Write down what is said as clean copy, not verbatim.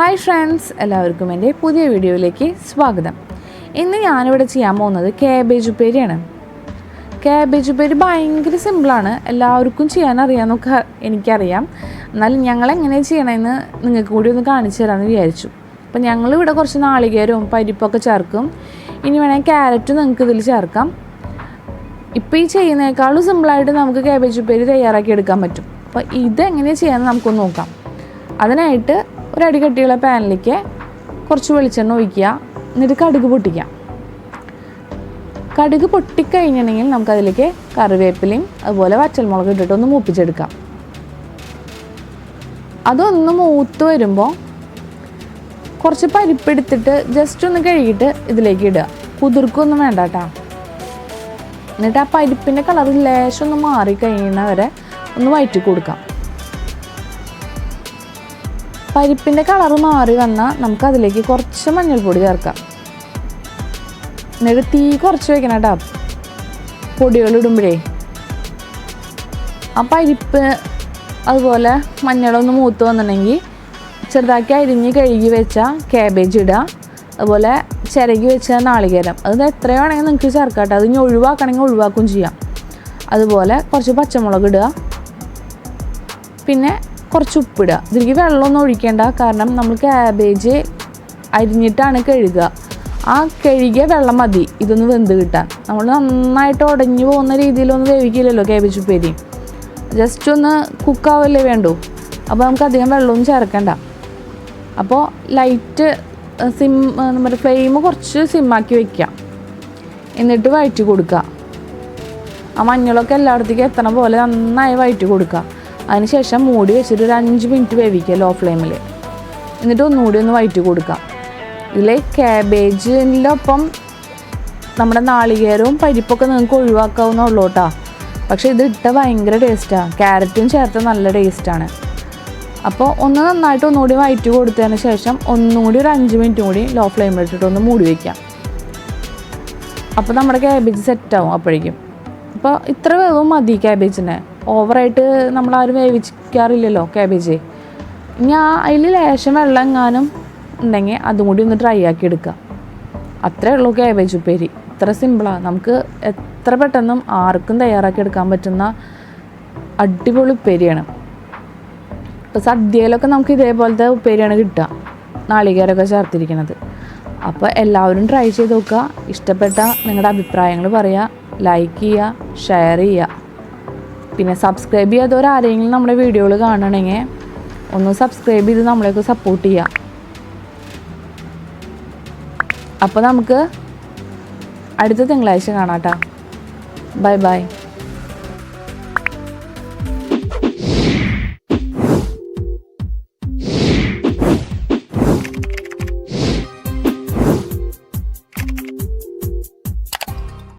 Hi friends, എല്ലാവർക്കും എൻ്റെ പുതിയ വീഡിയോയിലേക്ക് സ്വാഗതം. ഇന്ന് ഞാനിവിടെ ചെയ്യാൻ പോകുന്നത് കാബേജ് ഉപ്പേരിയാണ്. കാബേജ് ഉപ്പേരി ഭയങ്കര സിമ്പിളാണ്, എല്ലാവർക്കും ചെയ്യാൻ അറിയാമെന്നൊക്കെ എനിക്കറിയാം. എന്നാലും ഞങ്ങളെങ്ങനെയാണ് ചെയ്യണമെന്ന് നിങ്ങൾക്ക് കൂടി ഒന്ന് കാണിച്ചു തരാമെന്ന് വിചാരിച്ചു. അപ്പോൾ ഞങ്ങളിവിടെ കുറച്ച് നാളികേരവും പരിപ്പൊക്കെ ചേർക്കും. ഇനി വേണമെങ്കിൽ ക്യാരറ്റ് നിങ്ങൾക്ക് ഇതിൽ ചേർക്കാം. ഇപ്പോൾ ഈ ചെയ്യുന്നതിനേക്കാളും സിമ്പിളായിട്ട് നമുക്ക് കാബേജ് ഉപ്പേരി തയ്യാറാക്കി എടുക്കാൻ പറ്റും. അപ്പോൾ ഇതെങ്ങനെയാണ് ചെയ്യാമെന്ന് നമുക്കൊന്ന് നോക്കാം. അതിനായിട്ട് ഒരു അടി കട്ടിയുള്ള പാനിലേക്ക് കുറച്ച് വെളിച്ചെണ്ണ ഒഴിക്കുക. എന്നിട്ട് കടുക് പൊട്ടിക്കുക. കടുക് പൊട്ടിക്കഴിഞ്ഞിട്ടുണ്ടെങ്കിൽ നമുക്കതിലേക്ക് കറിവേപ്പിലയും അതുപോലെ വറ്റൽമുളക് ഇട്ടിട്ട് ഒന്ന് മൂപ്പിച്ചെടുക്കാം. അതൊന്ന് മൂത്ത് വരുമ്പോൾ കുറച്ച് പരിപ്പെടുത്തിട്ട് ജസ്റ്റ് ഒന്ന് കഴുകിയിട്ട് ഇതിലേക്ക് ഇടുക. കുതിർക്കൊന്നും വേണ്ട കേട്ടോ. എന്നിട്ട് ആ പരിപ്പിൻ്റെ കളർ ലേശം ഒന്ന് മാറിക്കഴിയുന്ന വരെ ഒന്ന് വഴറ്റി കൊടുക്കാം. പരിപ്പിൻ്റെ കളറ് മാറി വന്നാൽ നമുക്കതിലേക്ക് കുറച്ച് മഞ്ഞൾപ്പൊടി ചേർക്കാം. എന്നിട്ട് തീ കുറച്ച് വയ്ക്കണം കേട്ടോ. പൊടികൾ ഇടുമ്പോഴേ ആ പരിപ്പ് അതുപോലെ മഞ്ഞളൊന്ന് മൂത്ത് വന്നിട്ടുണ്ടെങ്കിൽ ചെറുതാക്കി അരിഞ്ഞ് കഴുകി വെച്ച കാബേജ് ഇടുക. അതുപോലെ ചിരകി വെച്ച നാളികേരം, അത് എത്രയോ വേണമെങ്കിൽ നിങ്ങൾക്ക് ചേർക്കാം കേട്ടോ. അത് ഇനി ഒഴിവാക്കണമെങ്കിൽ ഒഴിവാക്കുകയും ചെയ്യാം. അതുപോലെ കുറച്ച് പച്ചമുളക് ഇടുക. പിന്നെ കുറച്ച് ഉപ്പിടുക. ഇതിലേക്ക് വെള്ളമൊന്നും ഒഴിക്കേണ്ട, കാരണം നമ്മൾ കാബേജ് അരിഞ്ഞിട്ടാണ് കഴുകുക. ആ കഴുകിയ വെള്ളം മതി ഇതൊന്ന് വെന്ത് കിട്ടാൻ. നമ്മൾ നന്നായിട്ട് ഉടഞ്ഞു പോകുന്ന രീതിയിലൊന്നും വേവിക്കില്ലല്ലോ കാബേജ് ഉപ്പേരി. ജസ്റ്റ് ഒന്ന് കുക്കാവല്ലേ വേണ്ടൂ. അപ്പോൾ നമുക്ക് അധികം വെള്ളമൊന്നും ചേർക്കണ്ട. അപ്പോൾ ലൈറ്റ് നമ്മുടെ ഫ്ലെയിം കുറച്ച് സിമ്മാക്കി വയ്ക്കുക. എന്നിട്ട് വഴറ്റി കൊടുക്കുക. ആ മഞ്ഞളൊക്കെ എല്ലായിടത്തേക്കും എത്തണ പോലെ നന്നായി വഴറ്റി കൊടുക്കുക. അതിനുശേഷം മൂടി വെച്ചിട്ട് ഒരു 5 മിനിറ്റ് വേവിക്കുക ലോ ഫ്ലെയിമിൽ. എന്നിട്ട് ഒന്നുകൂടി ഒന്ന് വഴറ്റി കൊടുക്കാം. ഇതിൽ കാബേജിൻ്റെ ഒപ്പം നമ്മുടെ നാളികേരവും പരിപ്പൊക്കെ നിങ്ങൾക്ക് ഒഴിവാക്കാവുന്നുള്ളൂ കേട്ടോ. പക്ഷേ ഇത് ഇട്ട ഭയങ്കര ടേസ്റ്റാണ്. ക്യാരറ്റും ചേർത്ത് നല്ല ടേസ്റ്റാണ്. അപ്പോൾ ഒന്ന് നന്നായിട്ട് ഒന്നുകൂടി വഴറ്റി കൊടുത്തതിന് ശേഷം ഒന്നുകൂടി ഒരു 5 മിനിറ്റ് കൂടി ലോ ഫ്ലെയിമിൽ ഇട്ടിട്ട് ഒന്ന് മൂടി വയ്ക്കാം. അപ്പോൾ നമ്മുടെ കാബേജ് സെറ്റാവും അപ്പോഴേക്കും. അപ്പോൾ ഇത്ര വേവും മതി കാബേജിനെ. ഓവറായിട്ട് നമ്മളാരും വേവിക്കാറില്ലല്ലോ കാബേജ്. ഇനി അതിൽ ലേശം വെള്ളം എങ്ങാനും ഉണ്ടെങ്കിൽ അതും കൂടി ഒന്ന് ഡ്രൈ ആക്കി എടുക്കുക. അത്രേ ഉള്ളൂ കാബേജ് ഉപ്പേരി. ഇത്ര സിമ്പിളാണ്. നമുക്ക് എത്ര പെട്ടെന്നും ആർക്കും തയ്യാറാക്കി എടുക്കാൻ പറ്റുന്ന അടിപൊളി ഉപ്പേരിയാണ്. ഇപ്പോൾ സദ്യയിലൊക്കെ നമുക്ക് ഇതേപോലത്തെ ഉപ്പേരിയാണ് കിട്ടുക, നാളികേരമൊക്കെ ചേർത്തിരിക്കുന്നത്. അപ്പോൾ എല്ലാവരും ട്രൈ ചെയ്ത് നോക്കുക. ഇഷ്ടപ്പെട്ട നിങ്ങളുടെ അഭിപ്രായങ്ങൾ പറയുക, ലൈക്ക് ചെയ്യുക, ഷെയർ ചെയ്യുക. പിന്നെ സബ്സ്ക്രൈബ് ചെയ്യാത്തവരാരെങ്കിലും നമ്മുടെ വീഡിയോകൾ കാണണമെങ്കിൽ ഒന്ന് സബ്സ്ക്രൈബ് ചെയ്ത് നമ്മളെയൊക്കെ സപ്പോർട്ട് ചെയ്യുക. അപ്പോൾ നമുക്ക് അടുത്ത തിങ്കളാഴ്ച കാണാം കേട്ടോ. Bye bye.